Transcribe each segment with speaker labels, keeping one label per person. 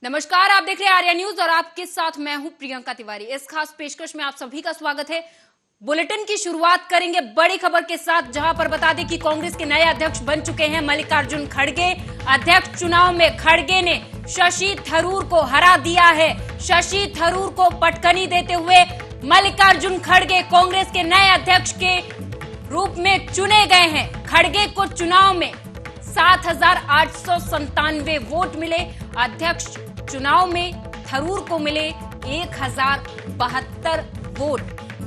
Speaker 1: नमस्कार, आप देख रहे हैं आर्या न्यूज और आपके साथ मैं हूं प्रियंका तिवारी। इस खास पेशकश में आप सभी का स्वागत है। बुलेटिन की शुरुआत करेंगे बड़ी खबर के साथ, जहां पर बता दें कि कांग्रेस के नए अध्यक्ष बन चुके हैं मल्लिकार्जुन खड़गे। अध्यक्ष चुनाव में खड़गे ने शशि थरूर को हरा दिया है। शशि थरूर को पटकनी देते हुए मल्लिकार्जुन खड़गे कांग्रेस के नए अध्यक्ष के रूप में चुने गए हैं। खड़गे को चुनाव में 7,897 वोट मिले। अध्यक्ष चुनाव में थरूर को मिले 1,072 वोट।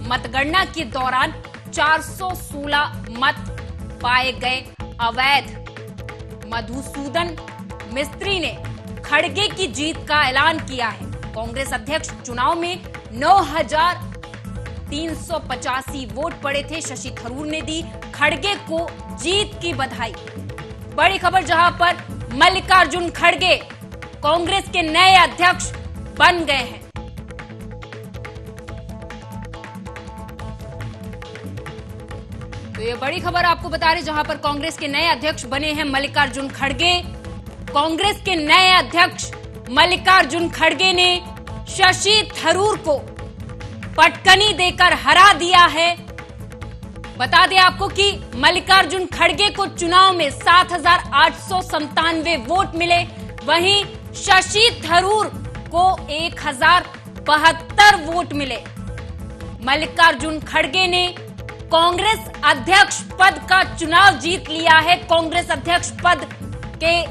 Speaker 1: मतगणना के दौरान 416 मत पाए गए अवैध। मधुसूदन मिस्त्री ने खड़गे की जीत का ऐलान किया है। कांग्रेस अध्यक्ष चुनाव में 9,385 वोट पड़े थे। शशि थरूर ने दी खड़गे को जीत की बधाई। बड़ी खबर, जहां पर मल्लिकार्जुन खड़गे कांग्रेस के नए अध्यक्ष बन गए हैं। तो ये बड़ी खबर आपको बता रहे, जहां पर कांग्रेस के नए अध्यक्ष बने हैं मल्लिकार्जुन खड़गे। कांग्रेस के नए अध्यक्ष मल्लिकार्जुन खड़गे ने शशि थरूर को पटकनी देकर हरा दिया है। बता दें आपको कि मल्लिकार्जुन खड़गे को चुनाव में 7,897 वोट मिले, वहीं शशि थरूर को 1,072 वोट मिले। मल्लिकार्जुन खड़गे ने कांग्रेस अध्यक्ष पद का चुनाव जीत लिया है। कांग्रेस अध्यक्ष पद के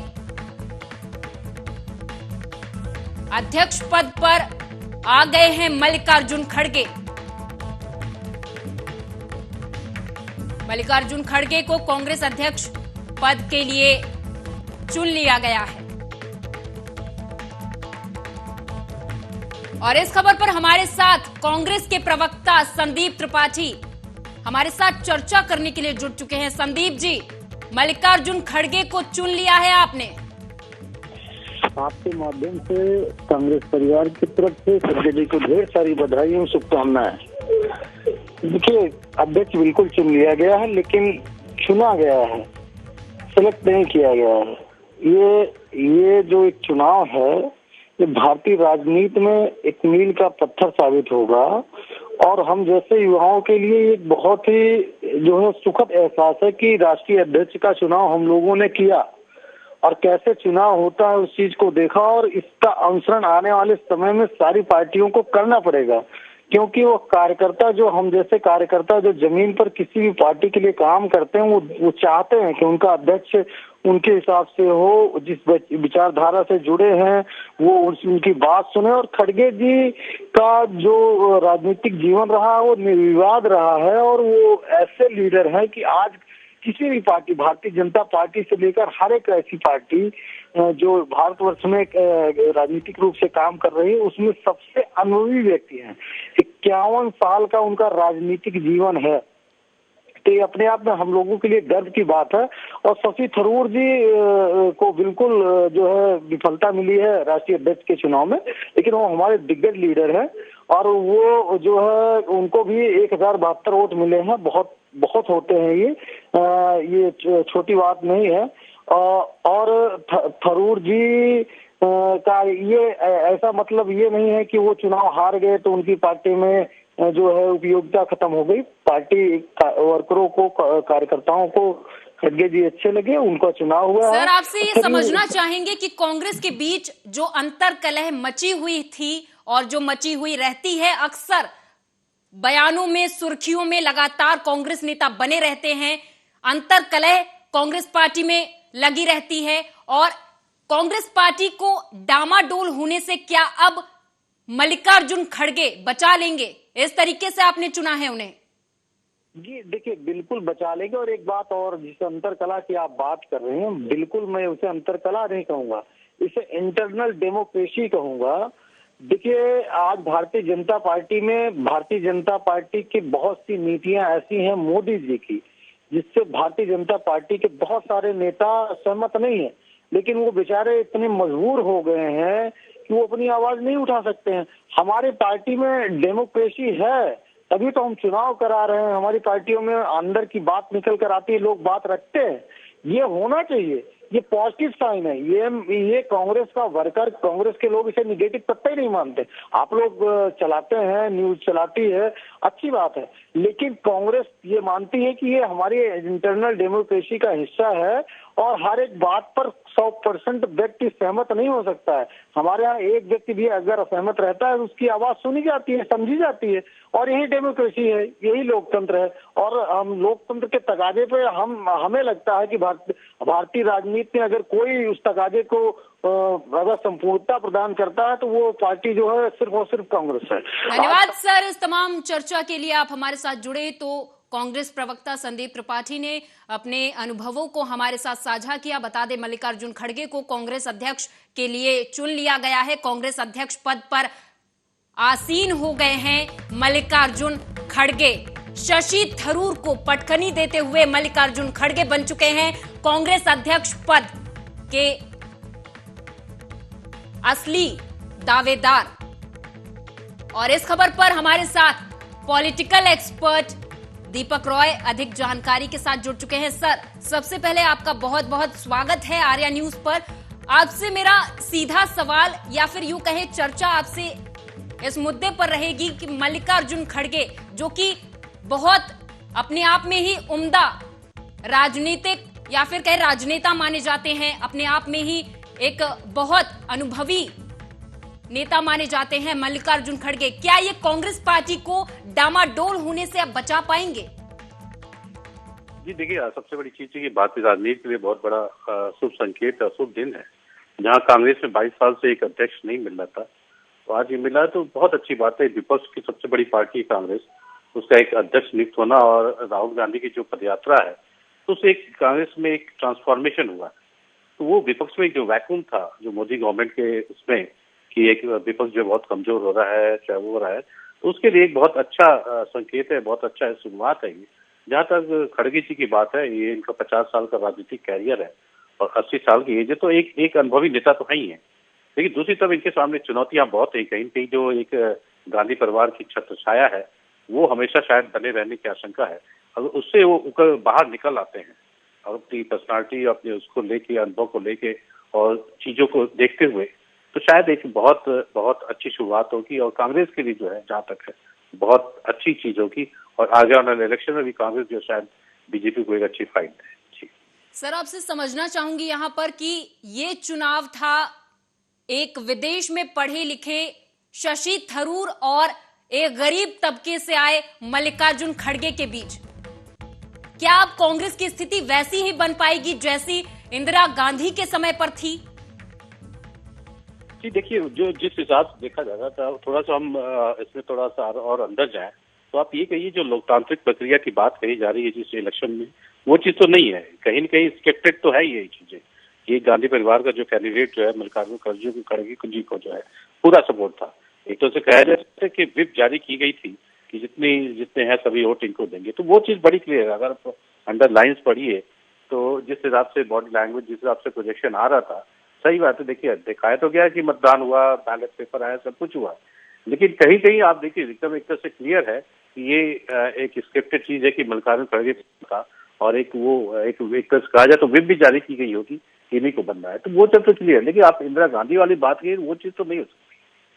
Speaker 1: अध्यक्ष पद पर आ गए हैं मल्लिकार्जुन खड़गे। मल्लिकार्जुन खड़गे को कांग्रेस अध्यक्ष पद के लिए चुन लिया गया है। और इस खबर पर हमारे साथ कांग्रेस के प्रवक्ता संदीप त्रिपाठी हमारे साथ चर्चा करने के लिए जुड़ चुके हैं। संदीप जी, मल्लिकार्जुन खड़गे को चुन लिया है आपने।
Speaker 2: आपके माध्यम से कांग्रेस परिवार की तरफ से खड़गे जी को ढेर सारी बधाइयां, शुभकामनाएं। देखिए, अध्यक्ष बिल्कुल चुन लिया गया है, लेकिन चुना गया है, सेलेक्ट नहीं किया गया है। ये जो एक चुनाव है, ये भारतीय राजनीति में एक मील का पत्थर साबित होगा और हम जैसे युवाओं के लिए एक बहुत ही जो है सुखद एहसास है कि राष्ट्रीय अध्यक्ष का चुनाव हम लोगों ने किया और कैसे चुनाव होता है उस चीज को देखा, और इसका अनुसरण आने वाले समय में सारी पार्टियों को करना पड़ेगा, क्योंकि वो कार्यकर्ता जो हम जैसे कार्यकर्ता जो जमीन पर किसी भी पार्टी के लिए काम करते हैं, वो चाहते हैं कि उनका अध्यक्ष उनके हिसाब से हो, जिस विचारधारा से जुड़े हैं वो उनकी बात सुने। और खड़गे जी का जो राजनीतिक जीवन रहा वो निर्विवाद रहा है और वो ऐसे लीडर हैं कि आज किसी भी पार्टी, भारतीय जनता पार्टी से लेकर हर एक ऐसी पार्टी जो भारतवर्ष में राजनीतिक रूप से काम कर रही है, उसमें सबसे अनुभवी व्यक्ति हैं। 51 साल का उनका राजनीतिक जीवन है, तो ये अपने आप में हम लोगों के लिए गर्व की बात है। और शशि थरूर जी को बिल्कुल जो है विफलता मिली है राष्ट्रीय अध्यक्ष के चुनाव में, लेकिन वो हमारे दिग्गज लीडर हैं और वो जो है उनको भी 1,072 वोट मिले हैं। बहुत बहुत होते हैं ये छोटी बात नहीं है। और थरूर जी का ये ऐसा मतलब ये नहीं है कि वो चुनाव हार गए तो उनकी पार्टी में जो है उपयोगिता खत्म हो गई। पार्टी वर्करों को, कार्यकर्ताओं को खड़गे जी अच्छे लगे, उनका चुनाव हुआ।
Speaker 1: सर, आपसे ये समझना चाहेंगे कि कांग्रेस के बीच जो अंतर कलह मची हुई थी और जो मची हुई रहती है, अक्सर बयानों में, सुर्खियों में लगातार कांग्रेस नेता बने रहते हैं। अंतर कलह कांग्रेस पार्टी में लगी रहती है और कांग्रेस पार्टी को डामाडोल होने से क्या अब मल्लिकार्जुन खड़गे बचा लेंगे? इस तरीके से आपने चुना है उन्हें।
Speaker 2: जी देखिए, बिल्कुल बचा लेंगे। और एक बात और, जिस अंतरकला की आप बात कर रहे हैं, बिल्कुल मैं उसे अंतरकला नहीं कहूंगा, इसे इंटरनल डेमोक्रेसी कहूंगा। देखिए, आज भारतीय जनता पार्टी में, भारतीय जनता पार्टी की बहुत सी नीतियां ऐसी हैं मोदी जी की, जिससे भारतीय जनता पार्टी के बहुत सारे नेता सहमत नहीं है, लेकिन वो बेचारे इतने मजबूर हो गए हैं कि वो अपनी आवाज नहीं उठा सकते हैं। हमारी पार्टी में डेमोक्रेसी है, तभी तो हम चुनाव करा रहे हैं। हमारी पार्टियों में अंदर की बात निकल कर आती है, लोग बात रखते हैं। ये होना चाहिए ये पॉजिटिव साइन है। ये कांग्रेस का वर्कर, कांग्रेस के लोग इसे निगेटिव कतई नहीं मानते। आप लोग चलाते हैं, न्यूज चलाती है, अच्छी बात है, लेकिन कांग्रेस ये मानती है कि ये हमारी इंटरनल डेमोक्रेसी का हिस्सा है और हर एक बात पर 100% व्यक्ति सहमत नहीं हो सकता है। हमारे यहाँ एक व्यक्ति भी अगर असहमत रहता है, उसकी आवाज सुनी जाती है, समझी जाती है, और यही डेमोक्रेसी है, यही लोकतंत्र है। और हम लोकतंत्र के तकाजे पे हमें लगता है कि भारतीय राजनीति में अगर कोई उस तकाजे को अगर संपूर्णता प्रदान करता है तो वो पार्टी जो है सिर्फ और सिर्फ कांग्रेस है।
Speaker 1: धन्यवाद सर, इस तमाम चर्चा के लिए आप हमारे साथ जुड़े। तो कांग्रेस प्रवक्ता संदीप त्रिपाठी ने अपने अनुभवों को हमारे साथ साझा किया। बता दें, मल्लिकार्जुन खड़गे को कांग्रेस अध्यक्ष के लिए चुन लिया गया है। कांग्रेस अध्यक्ष पद पर आसीन हो गए हैं मल्लिकार्जुन खड़गे। शशि थरूर को पटखनी देते हुए मल्लिकार्जुन खड़गे बन चुके हैं कांग्रेस अध्यक्ष पद के असली दावेदार। और इस खबर पर हमारे साथ पॉलिटिकल एक्सपर्ट दीपक रॉय अधिक जानकारी के साथ जुड़ चुके हैं। सर, सबसे पहले आपका बहुत बहुत स्वागत है आर्या न्यूज पर। आपसे मेरा सीधा सवाल या फिर यूं कहें चर्चा आपसे इस मुद्दे पर रहेगी कि मल्लिकार्जुन खड़गे, जो कि बहुत अपने आप में ही उम्दा राजनीतिक या फिर कहे राजनेता माने जाते हैं, अपने आप में ही एक बहुत अनुभवी नेता माने जाते हैं मल्लिकार्जुन खड़गे, क्या ये कांग्रेस पार्टी को डामाडोल होने से अब बचा पाएंगे?
Speaker 3: जी देखिए, सबसे बड़ी चीज है कि भारतीय राजनीति के लिए बहुत बड़ा शुभ संकेत, शुभ दिन है। जहां कांग्रेस में 22 साल से एक अध्यक्ष नहीं मिल रहा था, तो आज ये मिला तो बहुत अच्छी बात है। विपक्ष की सबसे बड़ी पार्टी कांग्रेस, उसका एक अध्यक्ष नियुक्त होना और राहुल गांधी की जो पदयात्रा है, तो उससे एक कांग्रेस में एक ट्रांसफॉर्मेशन हुआ। तो वो विपक्ष में जो वैक्यूम था, जो मोदी गवर्नमेंट के उसमें कि एक विपक्ष जो बहुत कमजोर हो रहा है, चाहे वो हो रहा है, तो उसके लिए एक बहुत अच्छा संकेत है, बहुत अच्छा शुरुआत है। जहाँ तक खड़गे जी की बात है, ये इनका 50 साल का राजनीतिक कैरियर है और 80 साल की एज है, तो एक अनुभवी नेता तो है ही है। लेकिन दूसरी तरफ इनके सामने चुनौतियां बहुत है। कहीं कहीं जो एक गांधी परिवार की छत्र छाया है, वो हमेशा शायद बने रहने की आशंका है। अगर उससे वो बाहर निकल आते हैं और अपनी पर्सनालिटी, अपने उसको लेके, अनुभव को लेके और चीजों को देखते हुए, तो शायद एक बहुत बहुत अच्छी शुरुआत होगी और कांग्रेस के लिए जो है, जहाँ तक है, बहुत अच्छी चीज होगी। और आगे आने वाले इलेक्शन में भी कांग्रेस जो शायद बीजेपी को एक अच्छी फाइट है। जी
Speaker 1: सर, आपसे समझना चाहूंगी यहाँ पर कि ये चुनाव था एक विदेश में पढ़े लिखे शशि थरूर और एक गरीब तबके से आए मल्लिकार्जुन खड़गे के बीच। क्या अब कांग्रेस की स्थिति वैसी ही बन पाएगी जैसी इंदिरा गांधी के समय पर थी?
Speaker 3: जी देखिए, जो जिस हिसाब से देखा जा रहा था, थोड़ा सा हम इसमें थोड़ा सा और अंदर जाएं, तो आप ये कहिए जो लोकतांत्रिक प्रक्रिया की बात कही जा रही है जिस इलेक्शन में, वो चीज तो नहीं है। कहीं न कहीं स्क्रिप्टेड तो है ये चीजें। ये गांधी परिवार का जो कैंडिडेट जो है मल्लिकार्जुन खड़गे जी को जो है पूरा सपोर्ट था। एक तो से कहा जाता है कि व्हिप जारी की गई थी कि जितने हैं सभी वोट इनको देंगे, तो वो चीज बड़ी क्लियर है। अगर अंडर लाइन्स पढ़िए तो जिस हिसाब से बॉडी लैंग्वेज, जिस हिसाब से प्रोजेक्शन आ रहा था, सही बात है। देखिए, दिखाया तो गया कि मतदान हुआ, बैलेट पेपर आया, सब कुछ हुआ, लेकिन कहीं कहीं आप देखिए एकदम एक तरह से क्लियर है कि ये एक स्क्रिप्टेड चीज है कि मल्लिकार्जुन खड़गे था और एक कहा जाए तो व्हिप भी जारी की गई होगी, इन्हीं को बनना है, तो वो जब तो क्लियर। लेकिन आप इंदिरा गांधी वाली बात की, वो चीज तो नहीं हो सकती,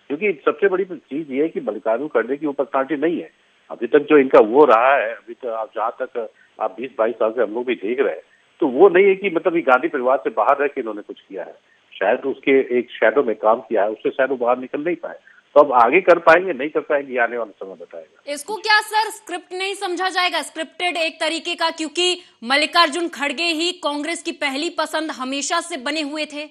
Speaker 3: क्योंकि सबसे बड़ी चीज ये है कि मल्लिकार्जुन खड़गे की वो पर्सनालिटी नहीं है अभी तक जो इनका वो रहा है। अभी तो आप जहाँ तक आप 20-22 साल से हम लोग भी देख रहे हैं, तो वो नहीं है कि मतलब ये गांधी परिवार से बाहर रह के इन्होंने कुछ किया है। शायद उसके एक शैडो में काम किया है, उससे शायद वो बाहर निकल नहीं पाए। तो अब आगे कर पाएंगे नहीं कर पाएंगे, आने वाला समय बताएगा।
Speaker 1: इसको क्या सर स्क्रिप्ट नहीं समझा जाएगा, स्क्रिप्टेड एक तरीके का, क्योंकि मल्लिकार्जुन खड़गे ही कांग्रेस की पहली पसंद हमेशा से बने हुए थे?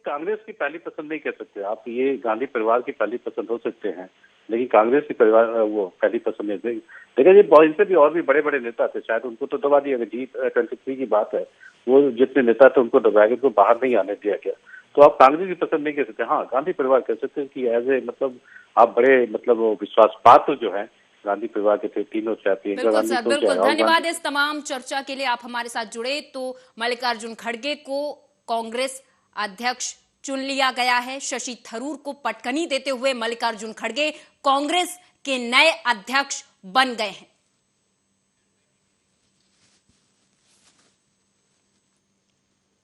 Speaker 3: कांग्रेस की पहली पसंद नहीं कह सकते आप, ये गांधी परिवार की पहली पसंद हो सकते हैं, लेकिन कांग्रेस की परिवार वो पहली पसंद नहीं थे। लेकिन ये इनसे भी और भी बड़े बड़े नेता थे, शायद उनको तो दबा दिया गया। G23 की बात है, वो जितने नेता थे उनको दबाया गया, उनको बाहर नहीं आने दिया गया। तो आप कांग्रेस की पसंद नहीं कह सकते। हाँ, गांधी परिवार कह सकते हैं कि एज ए मतलब आप बड़े मतलब विश्वास पात्र जो है गांधी परिवार के थे, तीनों चाहती
Speaker 1: बिल्कुल सर, बिल्कुल। धन्यवाद इस तमाम चर्चा के लिए, आप हमारे साथ जुड़े। तो मल्लिकार्जुन खड़गे को कांग्रेस अध्यक्ष चुन लिया गया है। शशि थरूर को पटकनी देते हुए मल्लिकार्जुन खड़गे कांग्रेस के नए अध्यक्ष बन गए हैं।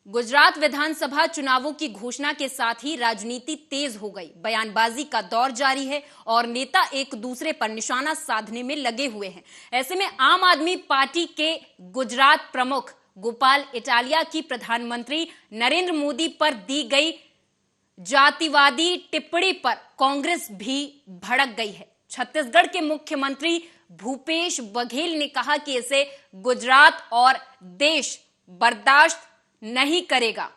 Speaker 1: गुजरात विधानसभा चुनावों की घोषणा के साथ ही राजनीति तेज हो गई। बयानबाजी का दौर जारी है और नेता एक दूसरे पर निशाना साधने में लगे हुए हैं। ऐसे में आम आदमी पार्टी के गुजरात प्रमुख गोपाल इटालिया की प्रधानमंत्री नरेंद्र मोदी पर दी गई जातिवादी टिप्पणी पर कांग्रेस भी भड़क गई है। छत्तीसगढ़ के मुख्यमंत्री भूपेश बघेल ने कहा कि इसे गुजरात और देश बर्दाश्त नहीं करेगा।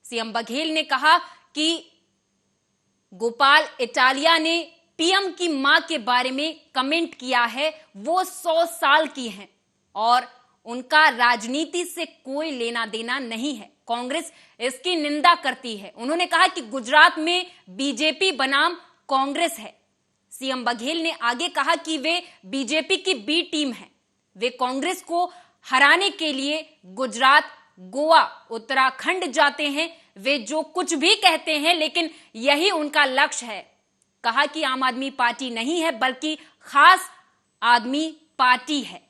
Speaker 1: सीएम बघेल ने कहा कि गोपाल इटालिया ने पीएम की मां के बारे में कमेंट किया है, वो 100 साल की हैं और उनका राजनीति से कोई लेना देना नहीं है। कांग्रेस इसकी निंदा करती है। उन्होंने कहा कि गुजरात में बीजेपी बनाम कांग्रेस है। सीएम बघेल ने आगे कहा कि वे बीजेपी की बी टीम है। वे कांग्रेस को हराने के लिए गुजरात, गोवा, उत्तराखंड जाते हैं। वे जो कुछ भी कहते हैं लेकिन यही उनका लक्ष्य है। कहा कि आम आदमी पार्टी नहीं है बल्कि खास आदमी पार्टी है।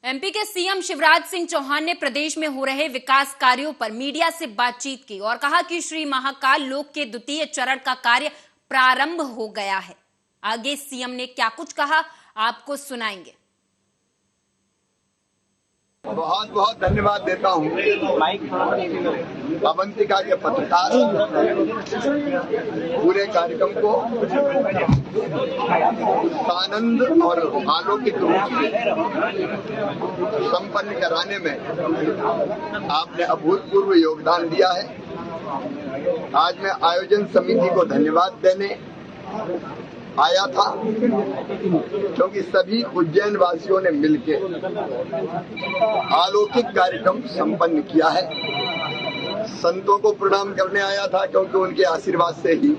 Speaker 1: एमपी के सीएम शिवराज सिंह चौहान ने प्रदेश में हो रहे विकास कार्यों पर मीडिया से बातचीत की और कहा कि श्री महाकाल लोक के द्वितीय चरण का कार्य प्रारंभ हो गया है। आगे सीएम ने क्या कुछ कहा आपको सुनाएंगे।
Speaker 4: बहुत बहुत धन्यवाद देता हूँ अवंतिका के पत्रकार पूरे कार्यक्रम को आनंद और आलोकित रूप से संपन्न कराने में आपने अभूतपूर्व योगदान दिया है। आज मैं आयोजन समिति को धन्यवाद देने आया था क्योंकि सभी उज्जैन वासियों ने मिलकर अलौकिक कार्यक्रम संपन्न किया है। संतों को प्रणाम करने आया था क्योंकि उनके आशीर्वाद से ही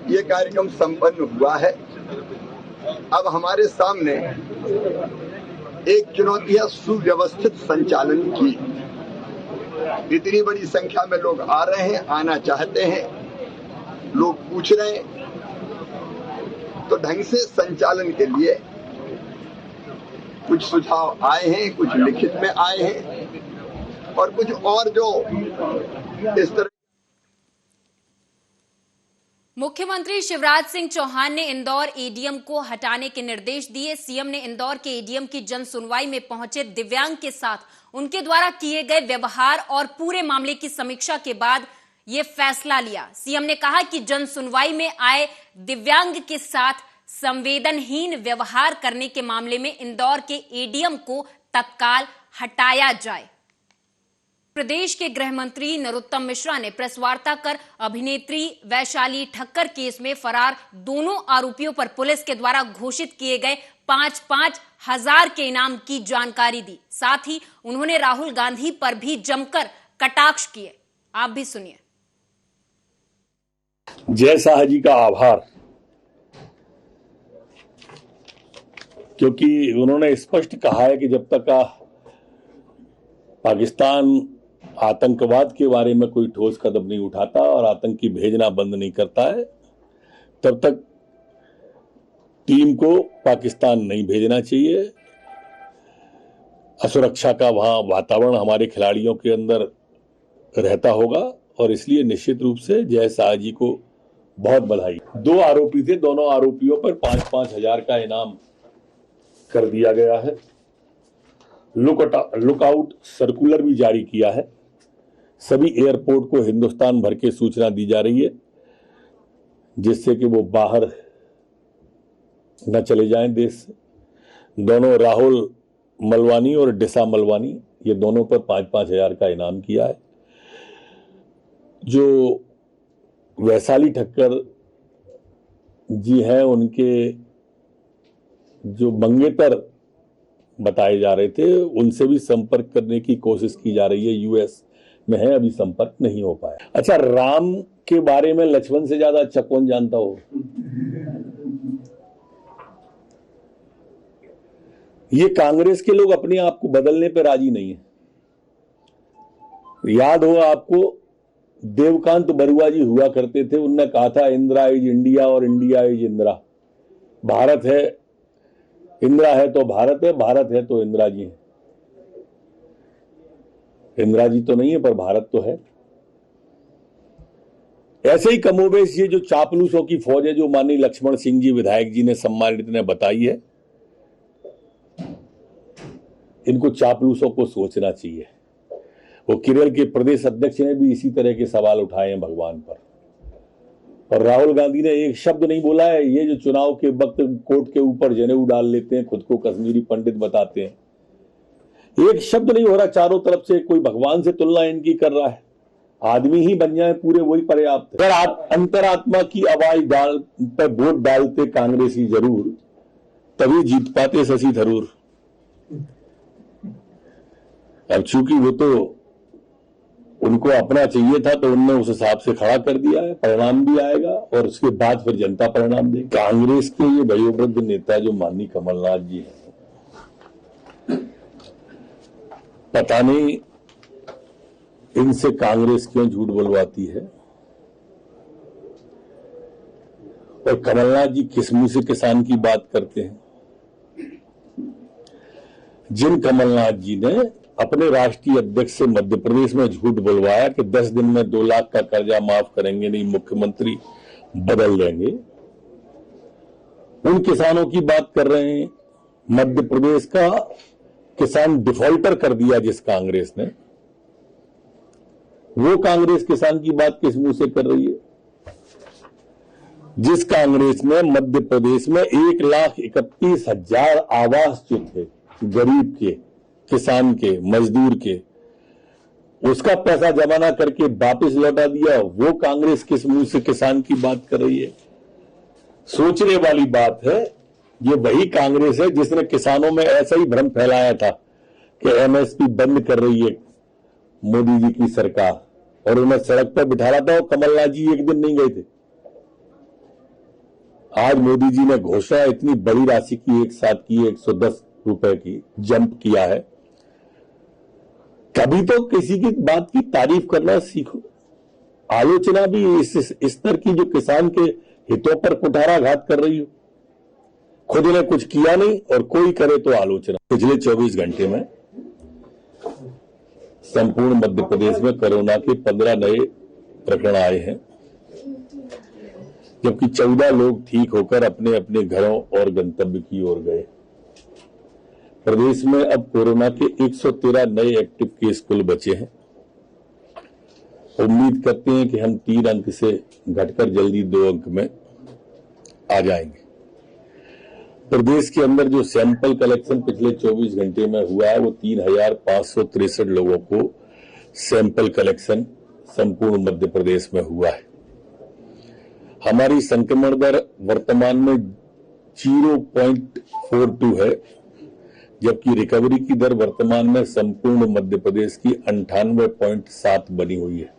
Speaker 4: ये कार्यक्रम संपन्न हुआ है। अब हमारे सामने एक चुनौती है सुव्यवस्थित संचालन की। इतनी बड़ी संख्या में लोग आ रहे हैं, आना चाहते हैं, लोग पूछ रहे हैं, तो ढंग से संचालन के लिए कुछ सुझाव आए हैं, कुछ लिखित में आए हैं और कुछ और जो इस तरह।
Speaker 1: मुख्यमंत्री शिवराज सिंह चौहान ने इंदौर एडीएम को हटाने के निर्देश दिए। सीएम ने इंदौर के एडीएम की जन सुनवाई में पहुंचे दिव्यांग के साथ उनके द्वारा किए गए व्यवहार और पूरे मामले की समीक्षा के बाद ये फैसला लिया। सीएम ने कहा कि जन सुनवाई में आए दिव्यांग के साथ संवेदनहीन व्यवहार करने के मामले में इंदौर के एडीएम को तत्काल हटाया जाए। प्रदेश के गृह मंत्री नरोत्तम मिश्रा ने प्रेस वार्ता कर अभिनेत्री वैशाली ठक्कर केस में फरार दोनों आरोपियों पर पुलिस के द्वारा घोषित किए गए 5-5 हजार के इनाम की जानकारी दी। साथ ही उन्होंने राहुल गांधी पर भी जमकर कटाक्ष किए। आप भी सुनिए।
Speaker 5: जय शाह जी का आभार, क्योंकि उन्होंने स्पष्ट कहा है कि जब तक पाकिस्तान आतंकवाद के बारे में कोई ठोस कदम नहीं उठाता और आतंकी भेजना बंद नहीं करता है, तब तक टीम को पाकिस्तान नहीं भेजना चाहिए। असुरक्षा का वहां वातावरण हमारे खिलाड़ियों के अंदर रहता होगा और इसलिए निश्चित रूप से जय शाह जी को बहुत बधाई। 2 आरोपी थे, दोनों आरोपियों पर 5-5 हजार का इनाम कर दिया गया है। लुकआउट सर्कुलर भी जारी किया है। सभी एयरपोर्ट को हिंदुस्तान भर के सूचना दी जा रही है जिससे कि वो बाहर न चले जाएं देश से। दोनों राहुल मलवानी और डिसा मलवानी, ये दोनों पर 5-5 हजार का इनाम किया है। जो वैशाली ठक्कर जी हैं, उनके जो मंगेतर बताए जा रहे थे, उनसे भी संपर्क करने की कोशिश की जा रही है। यूएस में है, अभी संपर्क नहीं हो पाया। अच्छा, राम के बारे में लक्ष्मण से ज्यादा अच्छा कौन जानता हो? ये कांग्रेस के लोग अपने आप को बदलने पर राजी नहीं है। याद होगा आपको, देवकांत बरुआ जी हुआ करते थे, उनने कहा था इंदिरा इज इंडिया और इंडिया इज इंदिरा। भारत है, इंदिरा है तो भारत है, भारत है तो इंदिरा जी है। इंदिरा जी तो नहीं है पर भारत तो है। ऐसे ही कमोबेश ये जो चापलूसों की फौज है जो माननीय लक्ष्मण सिंह जी विधायक जी ने सम्मानित ने बताई है, इनको चापलूसों को सोचना चाहिए। वो केरल के प्रदेश अध्यक्ष ने भी इसी तरह के सवाल उठाए हैं भगवान पर, और राहुल गांधी ने एक शब्द नहीं बोला है। ये जो चुनाव के वक्त कोर्ट के ऊपर जनेऊ डाल लेते हैं, खुद को कश्मीरी पंडित बताते हैं, एक शब्द नहीं हो रहा। चारों तरफ से कोई भगवान से तुलना इनकी कर रहा है। आदमी ही बन जाए पूरे वही पर्याप्त है। अगर आप अंतरात्मा की आवाज डाल पर वोट डालते कांग्रेसी जरूर, तभी जीत पाते शशि थरूर। अब चूंकि वो तो उनको अपना चाहिए था तो उनने उस हिसाब से खड़ा कर दिया है, परिणाम भी आएगा और उसके बाद फिर जनता परिणाम देगी। कांग्रेस के ये वयोवृद्ध नेता जो माननीय कमलनाथ जी हैं, पता नहीं इनसे कांग्रेस क्यों झूठ बुलवाती है, और कमलनाथ जी किस मुंह से किसान की बात करते हैं। जिन कमलनाथ जी ने अपने राष्ट्रीय अध्यक्ष से मध्य प्रदेश में झूठ बुलवाया कि 10 दिन में 2 लाख का कर्जा माफ करेंगे, नहीं मुख्यमंत्री बदल देंगे, उन किसानों की बात कर रहे हैं। मध्य प्रदेश का किसान डिफॉल्टर कर दिया जिस कांग्रेस ने, वो कांग्रेस किसान की बात किस मुंह से कर रही है? जिस कांग्रेस ने मध्य प्रदेश में 1,31,000 आवास जो थे गरीब के, किसान के, मजदूर के, उसका पैसा जमा ना करके वापस लौटा दिया, वो कांग्रेस किस मुंह से किसान की बात कर रही है? सोचने वाली बात है। ये वही कांग्रेस है जिसने किसानों में ऐसा ही भ्रम फैलाया था कि एमएसपी बंद कर रही है मोदी जी की सरकार, और उन्हें सड़क पर बिठा रहा था, और कमलनाथ जी एक दिन नहीं गए थे। आज मोदी जी ने घोषणा इतनी बड़ी राशि की एक साथ की, 110 रुपए की जंप किया है। कभी तो किसी की बात की तारीफ करना सीखो। आलोचना भी इस स्तर की जो किसान के हितों पर कुठाराघात कर रही हो। खुद ने कुछ किया नहीं और कोई करे तो आलोचना। पिछले 24 घंटे में संपूर्ण मध्य प्रदेश में कोरोना के 15 नए प्रकरण आए हैं, जबकि 14 लोग ठीक होकर अपने अपने घरों और गंतव्य की ओर गए। प्रदेश में अब कोरोना के 113 नए एक्टिव केस कुल बचे हैं। उम्मीद करते हैं कि हम 3 अंक से घटकर जल्दी 2 अंक में आ जाएंगे। प्रदेश के अंदर जो सैंपल कलेक्शन पिछले 24 घंटे में हुआ है, वो 3,563 लोगों को सैंपल कलेक्शन संपूर्ण मध्य प्रदेश में हुआ है। हमारी संक्रमण दर वर्तमान में 0.42 है, जबकि रिकवरी की दर वर्तमान में संपूर्ण मध्य प्रदेश की 98.7 बनी हुई है।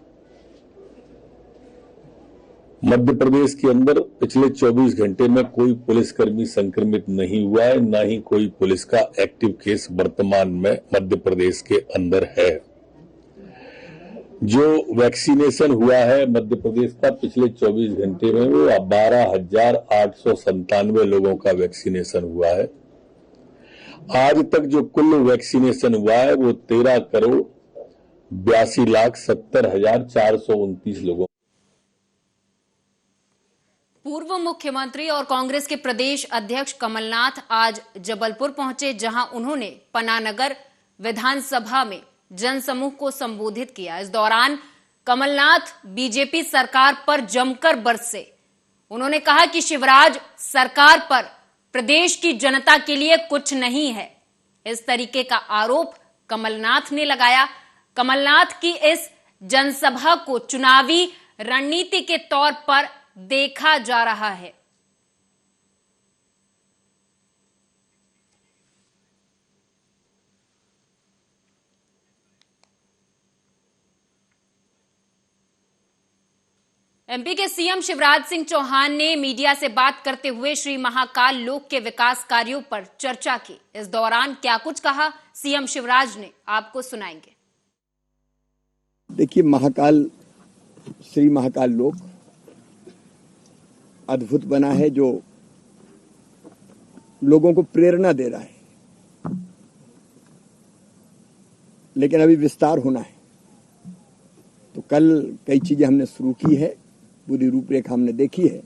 Speaker 5: मध्य प्रदेश के अंदर पिछले 24 घंटे में कोई पुलिसकर्मी संक्रमित नहीं हुआ है, न ही कोई पुलिस का एक्टिव केस वर्तमान में मध्य प्रदेश के अंदर है। जो वैक्सीनेशन हुआ है मध्य प्रदेश का पिछले 24 घंटे में, वो 12,897 लोगों का वैक्सीनेशन हुआ है। आज तक जो कुल वैक्सीनेशन हुआ है वो 13,82,70,429 लोगों।
Speaker 1: पूर्व मुख्यमंत्री और कांग्रेस के प्रदेश अध्यक्ष कमलनाथ आज जबलपुर पहुंचे, जहां उन्होंने पनानगर विधानसभा में जनसमूह को संबोधित किया। इस दौरान कमलनाथ बीजेपी सरकार पर जमकर बरसे। उन्होंने कहा कि शिवराज सरकार पर प्रदेश की जनता के लिए कुछ नहीं है। इस तरीके का आरोप कमलनाथ ने लगाया। कमलनाथ की इस जनसभा को चुनावी रणनीति के तौर पर देखा जा रहा है। एमपी के सीएम शिवराज सिंह चौहान ने मीडिया से बात करते हुए श्री महाकाल लोक के विकास कार्यों पर चर्चा की। इस दौरान क्या कुछ कहा सीएम शिवराज ने, आपको सुनाएंगे।
Speaker 6: देखिए, श्री महाकाल लोक अद्भुत बना है, जो लोगों को प्रेरणा दे रहा है, लेकिन अभी विस्तार होना है। तो कल कई चीजें हमने शुरू की है, पूरी रूपरेखा हमने देखी है।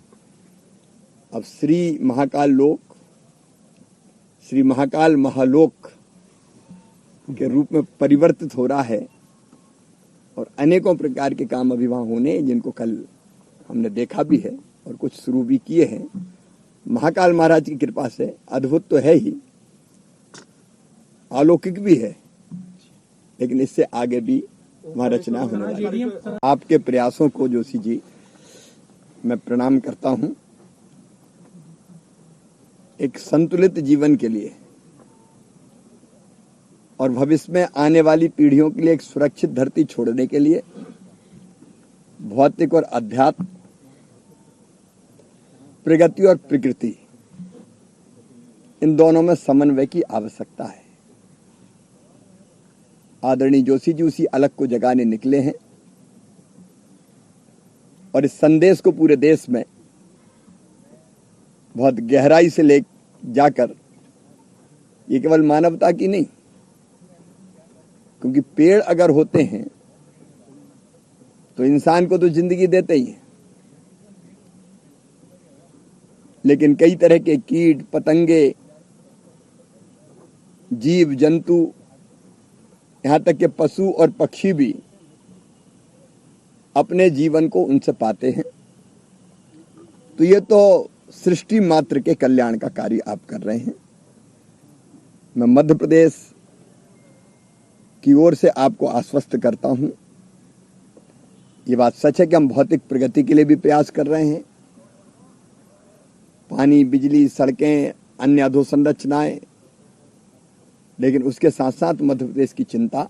Speaker 6: अब श्री महाकाल महालोक के रूप में परिवर्तित हो रहा है और अनेकों प्रकार के काम अभी वहां होने, जिनको कल हमने देखा भी है और कुछ शुरू भी किए हैं। महाकाल महाराज की कृपा से अद्भुत तो है ही, अलौकिक भी है, लेकिन इससे आगे भी वहां रचना होने वाली है। आपके प्रयासों को जोशी जी मैं प्रणाम करता हूं। एक संतुलित जीवन के लिए और भविष्य में आने वाली पीढ़ियों के लिए एक सुरक्षित धरती छोड़ने के लिए भौतिक और अध्यात्म, प्रगति और प्रकृति, इन दोनों में समन्वय की आवश्यकता है। आदरणीय जोशी जी उसी अलग को जगाने निकले हैं और इस संदेश को पूरे देश में बहुत गहराई से ले जाकर, ये केवल मानवता की नहीं, क्योंकि पेड़ अगर होते हैं तो इंसान को तो जिंदगी देते ही हैं, लेकिन कई तरह के कीट पतंगे, जीव जंतु, यहां तक के पशु और पक्षी भी अपने जीवन को उनसे पाते हैं। तो ये तो सृष्टि मात्र के कल्याण का कार्य आप कर रहे हैं। मैं मध्य प्रदेश की ओर से आपको आश्वस्त करता हूं, ये बात सच है कि हम भौतिक प्रगति के लिए भी प्रयास कर रहे हैं। पानी, बिजली, सड़कें, अन्य अधोसंरचनाएं, लेकिन उसके साथ साथ मध्य प्रदेश की चिंता,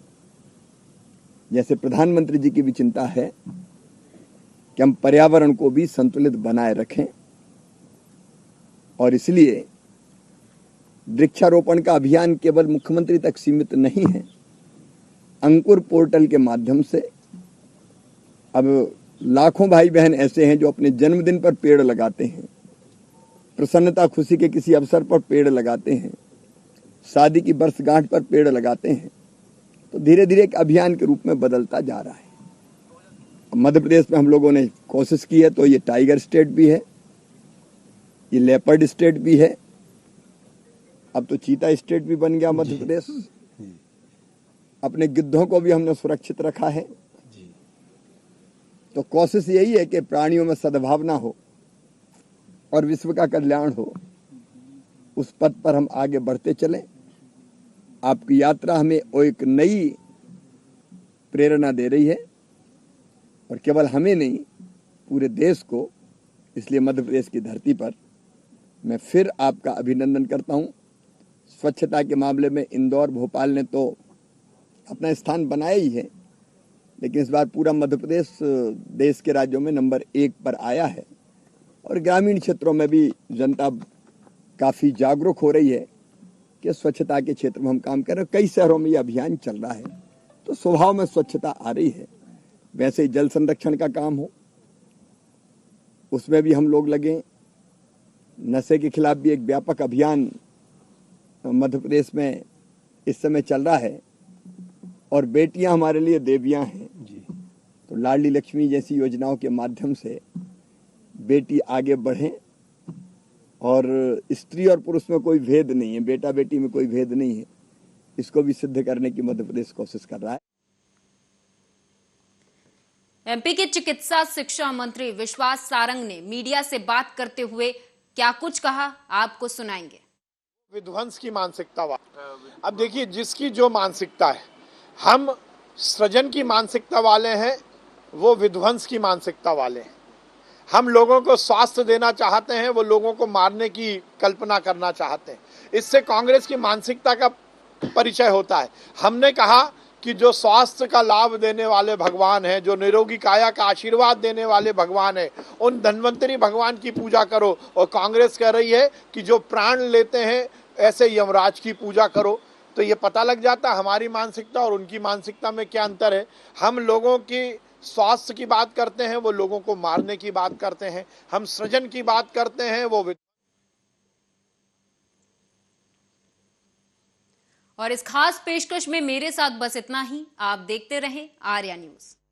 Speaker 6: जैसे प्रधानमंत्री जी की भी चिंता है कि हम पर्यावरण को भी संतुलित बनाए रखें। और इसलिए वृक्षारोपण का अभियान केवल मुख्यमंत्री तक सीमित नहीं है। अंकुर पोर्टल के माध्यम से अब लाखों भाई बहन ऐसे हैं जो अपने जन्मदिन पर पेड़ लगाते हैं, प्रसन्नता खुशी के किसी अवसर पर पेड़ लगाते हैं, शादी की वर्षगांठ पर पेड़ लगाते हैं। तो धीरे धीरे एक अभियान के रूप में बदलता जा रहा है। मध्य प्रदेश में हम लोगों ने कोशिश की है, तो ये टाइगर स्टेट भी है, ये लेपर्ड स्टेट भी है, अब तो चीता स्टेट भी बन गया मध्य प्रदेश। अपने गिद्धों को भी हमने सुरक्षित रखा है। तो कोशिश यही है कि प्राणियों में सद्भावना हो और विश्व का कल्याण हो। उस पथ पर हम आगे बढ़ते चलें। आपकी यात्रा हमें एक नई प्रेरणा दे रही है, और केवल हमें नहीं, पूरे देश को। इसलिए मध्य प्रदेश की धरती पर मैं फिर आपका अभिनंदन करता हूं। स्वच्छता के मामले में इंदौर, भोपाल ने तो अपना स्थान बनाया ही है, लेकिन इस बार पूरा मध्य प्रदेश देश के राज्यों में नंबर 1 पर आया है। और ग्रामीण क्षेत्रों में भी जनता काफ़ी जागरूक हो रही है कि स्वच्छता के क्षेत्र में हम काम कर रहे हैं। कई शहरों में ये अभियान चल रहा है, तो स्वभाव में स्वच्छता आ रही है। वैसे ही जल संरक्षण का काम हो, उसमें भी हम लोग लगे। नशे के खिलाफ भी एक व्यापक अभियान मध्य प्रदेश में इस समय चल रहा है। और बेटियां हमारे लिए देवियां हैं जी। तो लाडली लक्ष्मी जैसी योजनाओं के माध्यम से बेटी आगे बढ़े, और स्त्री और पुरुष में कोई भेद नहीं है, बेटा बेटी में कोई भेद नहीं है। इसको भी सिद्ध करने की मध्य प्रदेश कोशिश कर रहा है।
Speaker 1: एमपी के चिकित्सा शिक्षा मंत्री विश्वास सारंग ने मीडिया से बात करते हुए क्या कुछ कहा, आपको सुनाएंगे।
Speaker 7: विध्वंस की मानसिकता वाले, अब देखिए जिसकी जो मानसिकता है, हम सृजन की मानसिकता वाले हैं, वो विध्वंस की मानसिकता वाले हैं। हम लोगों को स्वास्थ्य देना चाहते हैं, वो लोगों को मारने की कल्पना करना चाहते हैं। इससे कांग्रेस की मानसिकता का परिचय होता है। हमने कहा कि जो स्वास्थ्य का लाभ देने वाले भगवान हैं, जो निरोगी काया का आशीर्वाद देने वाले भगवान हैं, उन धन्वंतरी भगवान की पूजा करो। और कांग्रेस कह रही है कि जो प्राण लेते हैं ऐसे यमराज की पूजा करो। तो ये पता लग जाता हमारी मानसिकता और उनकी मानसिकता में क्या अंतर है। हम लोगों की स्वास्थ्य की बात करते हैं, वो लोगों को मारने की बात करते हैं। हम सृजन की बात करते हैं, वो
Speaker 1: और इस खास पेशकश में मेरे साथ बस इतना ही। आप देखते रहें आर्या न्यूज।